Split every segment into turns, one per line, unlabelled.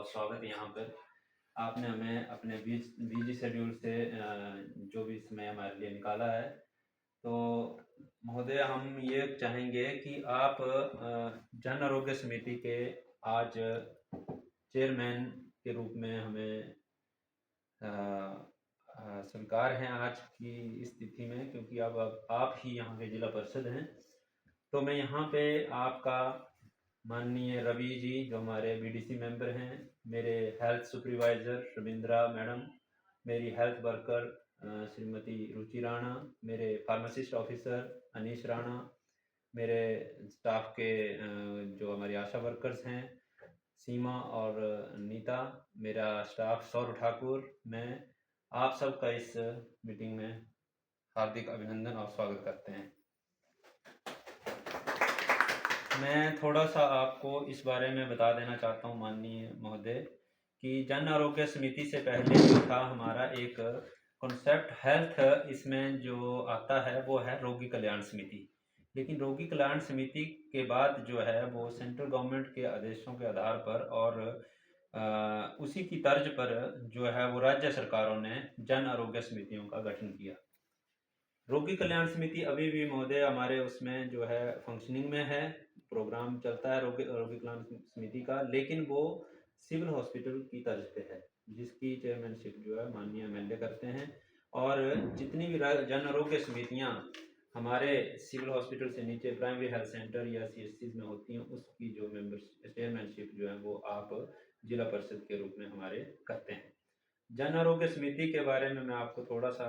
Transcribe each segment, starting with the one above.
बहुत स्वागत है यहाँ पर। आपने हमें अपने बिजी शेड्यूल से जो भी समय हमारे लिए निकाला है, तो महोदय हम ये चाहेंगे कि आप जन आरोग्य समिति के आज चेयरमैन के रूप में हमें स्वीकार हैं आज की स्थिति में, क्योंकि अब आप ही यहाँ के जिला परिषद हैं। तो मैं यहाँ पे आपका माननीय रवि जी जो हमारे बीडीसी मेंबर हैं, मेरे हेल्थ सुपरवाइज़र रविंद्रा मैडम, मेरी हेल्थ वर्कर श्रीमती रुचि राणा, मेरे फार्मासिस्ट ऑफिसर अनीश राणा, मेरे स्टाफ के जो हमारी आशा वर्कर्स हैं सीमा और नीता, मेरा स्टाफ सौरभ ठाकुर, मैं आप सबका इस मीटिंग में हार्दिक अभिनंदन और स्वागत करते हैं। मैं थोड़ा सा आपको इस बारे में बता देना चाहता हूँ माननीय महोदय कि जन आरोग्य समिति से पहले जो था हमारा एक कॉन्सेप्ट हेल्थ, इसमें जो आता है वो है रोगी कल्याण समिति। लेकिन रोगी कल्याण समिति के बाद जो है वो सेंट्रल गवर्नमेंट के आदेशों के आधार पर और उसी की तर्ज पर जो है वो राज्य सरकारों ने जन आरोग्य समितियों का गठन किया। रोगी कल्याण समिति अभी भी महोदय हमारे उसमें जो है फंक्शनिंग में है, प्रोग्राम चलता है रोगी कल्याण समिति का, लेकिन वो सिविल हॉस्पिटल की तर्ज पे है, जिसकी चेयरमैनशिप जो है माननीय एमएलए करते हैं। और जितनी भी जन आरोग्य समितियाँ हमारे सिविल हॉस्पिटल से नीचे प्राइमरी हेल्थ सेंटर या सीएचसी में होती हैं, उसकी जो चेयरमैनशिप जो है वो आप जिला परिषद के रूप में हमारे करते हैं। जन आरोग्य समिति के बारे में मैं आपको थोड़ा सा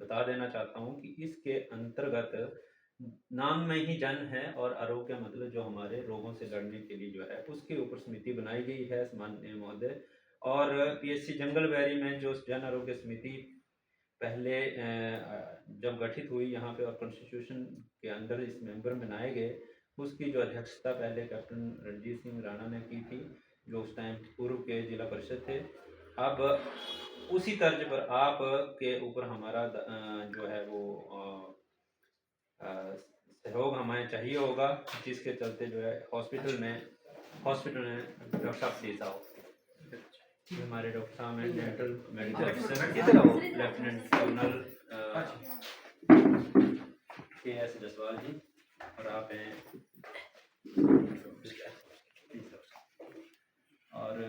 बता देना चाहता हूँ कि इसके अंतर्गत नाम में ही जन है और आरोग्य मतलब जो हमारे रोगों से लड़ने के लिए जो है उसके ऊपर समिति बनाई गई है माननीय महोदय। और पीएचसी जंगलबैरी में जो जन आरोग्य समिति पहले जब गठित हुई यहाँ पे और कॉन्स्टिट्यूशन के अंदर इस मेंबर बनाए गए, उसकी जो अध्यक्षता पहले कैप्टन रणजीत सिंह राणा ने की थी, जो उस टाइम पूर्व के जिला परिषद थे। अब उसी तर्ज पर आप के ऊपर हमारा जो है वो सहयोग हमें चाहिए होगा, जिसके चलते जो है हॉस्पिटल में डॉक्टर साहब प्लीज आओ। हमारे डॉक्टर साहब हैं dental medical officer lieutenant colonel K S. Jaswal ji, और आप हैं और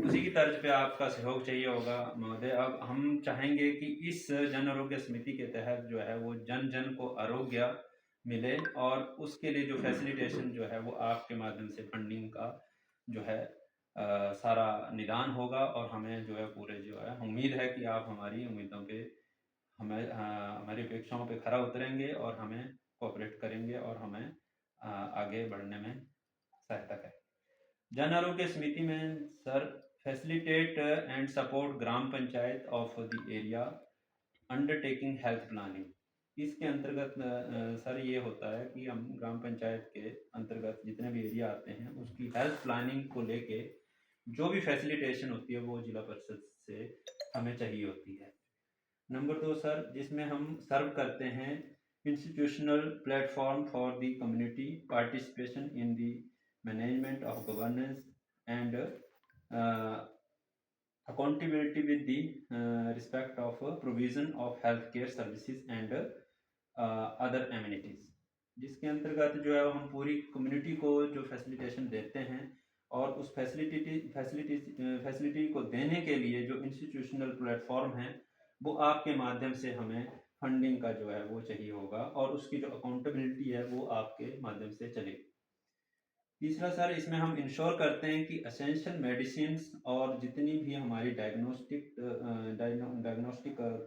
उसी की तर्ज पे आपका सहयोग चाहिए होगा महोदय। अब हम चाहेंगे कि इस जन आरोग्य समिति के तहत जो है वो जन जन को आरोग्य मिले, और उसके लिए जो फैसिलिटेशन जो है वो आपके माध्यम से फंडिंग का जो है सारा निदान होगा। और हमें जो है पूरे जो है उम्मीद है कि आप हमारी उम्मीदों पे हमारी अपेक्षाओं पे खरा उतरेंगे और हमें कोऑपरेट करेंगे और हमें आगे बढ़ने में सहायता करें। जन आरोग्य समिति में sir facilitate and support gram panchayat of the area undertaking health planning. इसके अंतर्गत सर ये होता है कि हम ग्राम पंचायत के अंतर्गत जितने भी एरिया आते हैं उसकी हेल्थ प्लानिंग को लेके जो भी फैसिलिटेशन होती है वो जिला परिषद से हमें चाहिए होती है। नंबर 2 सर, जिसमें हम सर्व करते हैं institutional platform for the community participation in the management of governance and accountability with the respect of provision of healthcare services and other amenities, जिसके अंतर्गत जो है हम पूरी कम्युनिटी को जो फैसिलिटेशन देते हैं, और उस फैसिलिटी को देने के लिए जो इंस्टीट्यूशनल प्लेटफॉर्म है वो आपके माध्यम से हमें फंडिंग का जो है वो चाहिए होगा, और उसकी जो अकाउंटेबिलिटी है वो आपके माध्यम से चलेगी। तीसरा सर, इसमें हम इंश्योर करते हैं कि असेंशियल मेडिसिन और जितनी भी हमारी डायग्नोस्टिक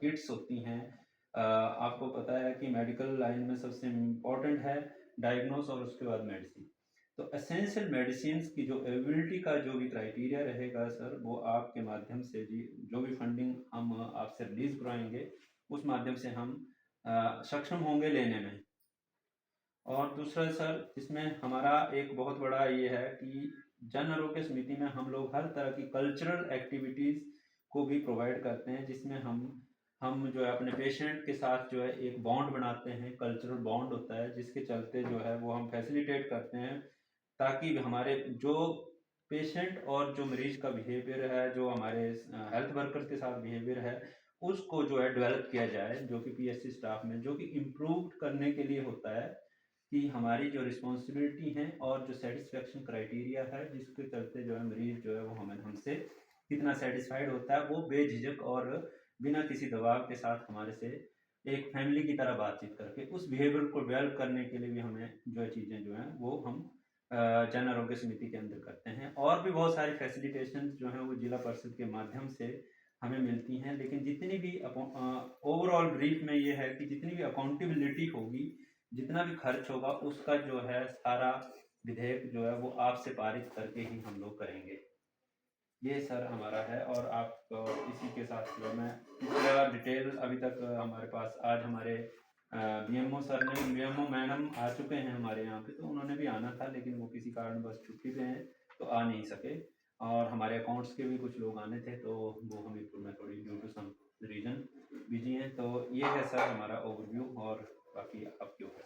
किट्स होती हैं, आपको पता है कि मेडिकल लाइन में सबसे इम्पोर्टेंट है डायग्नोस और उसके बाद मेडिसिन। तो एसेंशियल मेडिसिन की जो अवेलेबिलिटी का जो भी क्राइटेरिया रहेगा सर, वो आपके माध्यम से जो भी फंडिंग हम आपसे रिलीज कराएंगे उस माध्यम से हम सक्षम होंगे लेने में। और दूसरा सर, इसमें हमारा एक बहुत बड़ा ये है कि जन आरोग्य समिति में हम लोग हर तरह की कल्चरल एक्टिविटीज़ को भी प्रोवाइड करते हैं, जिसमें हम जो है अपने पेशेंट के साथ जो है एक बॉन्ड बनाते हैं, कल्चरल बॉन्ड होता है, जिसके चलते जो है वो हम फैसिलिटेट करते हैं ताकि हमारे जो पेशेंट और जो मरीज का बिहेवियर है, जो हमारे हेल्थ वर्कर्स के साथ बिहेवियर है, उसको जो है डेवलप किया जाए, जो कि पीएचसी स्टाफ में जो कि इम्प्रूव करने के लिए होता है कि हमारी जो रिस्पॉन्सिबिलिटी है और जो सेटिस्फेक्शन क्राइटेरिया है जिसके चलते जो है मरीज जो है वो हमें हमसे कितना सेटिस्फाइड होता है, वो बेझिझक और बिना किसी दबाव के साथ हमारे से एक फैमिली की तरह बातचीत करके उस बिहेवियर को डेवलप करने के लिए भी हमें जो है चीज़ें जो हैं वो हम जन आरोग्य समिति के अंदर करते हैं। और भी बहुत सारी फैसिलिटेशन जो हैं वो जिला परिषद के माध्यम से हमें मिलती हैं, लेकिन जितनी भी ओवरऑल ब्रीफ में ये है कि जितनी भी अकाउंटेबिलिटी होगी, जितना भी खर्च होगा, उसका जो है सारा विधेयक जो है वो आपसे पारित करके ही हम लोग करेंगे। ये सर हमारा है। और आप इसी के साथ जो मैं पूरा डिटेल अभी तक हमारे पास आज हमारे बीएमओ सर ने, बीएमओ मैडम आ चुके हैं हमारे यहाँ पे, तो उन्होंने भी आना था लेकिन वो किसी कारण बस छुट्टी पे हैं तो आ नहीं सके। और हमारे अकाउंट्स के भी कुछ लोग आने थे तो वो हमीरपुर में थोड़ी due to some reason busy हैं। तो ये है सर हमारा ओवरव्यू, और बाकी आपके ऊपर